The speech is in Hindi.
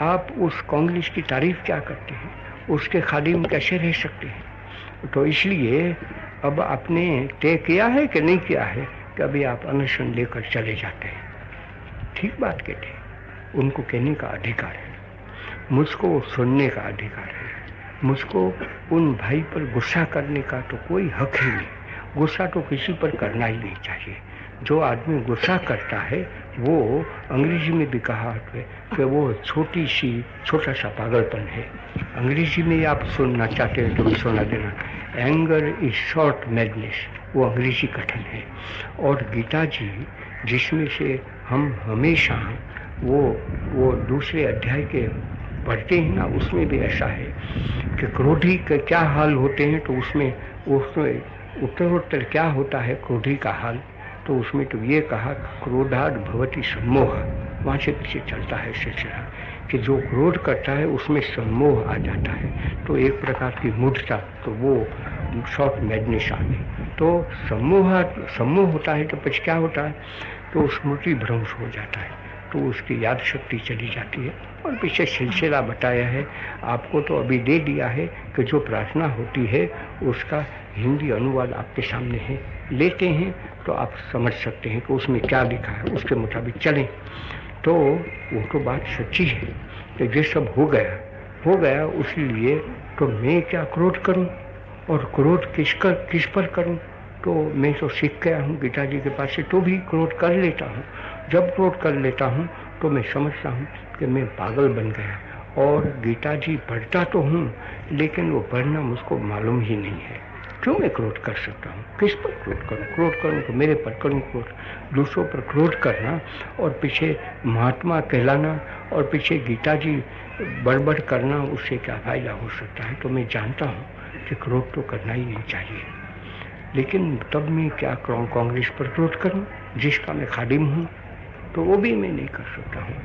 आप उस कांग्रेस की तारीफ क्या करते हैं, उसके खादिम कैसे रह सकते हैं? तो इसलिए अब आपने तय किया है कि नहीं किया है कि अभी आप अनशन लेकर चले जाते हैं। ठीक बात कहते हैं, उनको कहने का अधिकार है, मुझको सुनने का अधिकार है। मुझको उन भाई पर गुस्सा करने का तो कोई हक ही नहीं। गुस्सा तो किसी पर करना ही नहीं चाहिए। जो आदमी गुस्सा करता है वो अंग्रेजी में भी कहा है कि वो छोटा सा पागलपन है। अंग्रेजी में आप सुनना चाहते हैं तो भी सुना देना, एंगर इज शॉर्ट मैडनेस, वो अंग्रेजी कथन है। और गीता जी जिसमें से हम हमेशा वो दूसरे अध्याय के पढ़ते हैं ना, उसमें भी ऐसा है कि क्रोधी के क्या हाल होते हैं, तो उसमें उत्तरोत्तर क्या होता है क्रोधी का हाल, तो उसमें तो ये कहा क्रोधाद भवति सम्मोह, वहाँ से पीछे चलता है सिलसिला कि जो क्रोध करता है उसमें सम्मोह आ जाता है, तो एक प्रकार की मूढ़ता, तो वो शॉर्ट मैडनेस आ गई। तो सम्मोह होता है तो પછી क्या होता है, तो स्मृति भ्रंश हो जाता है, तो उसकी याद शक्ति चली जाती है। और पीछे सिलसिला बताया है आपको, तो अभी दे दिया है कि जो प्रार्थना होती है उसका हिंदी अनुवाद आपके सामने है, लेते हैं तो आप समझ सकते हैं कि उसमें क्या लिखा है, उसके मुताबिक चलें। तो वो तो बात सच्ची है कि ये सब हो गया उसलिए तो मैं क्या क्रोध करूं, और क्रोध किस पर करूं? तो मैं तो सीख गया हूँ गीता जी के पास से, तो भी क्रोध कर लेता हूँ। जब क्रोध कर लेता हूँ तो मैं समझता हूँ कि मैं पागल बन गया। और गीता जी पढ़ता तो हूँ लेकिन वो पढ़ना मुझको मालूम ही नहीं है। क्यों मैं क्रोध कर सकता हूँ? किस पर क्रोध करूँ? क्रोध करूँ तो मेरे पर करूँ क्रोध, दूसरों पर क्रोध करना और पीछे महात्मा कहलाना और पीछे गीता जी बड़बड़ करना, उससे क्या फायदा हो सकता है? तो मैं जानता हूँ कि क्रोध तो करना ही नहीं चाहिए, लेकिन तब मैं क्या कांग्रेस पर क्रोध करूँ जिसका मैं खादिम हूँ? तो वो भी मैं नहीं कर सकता हूँ।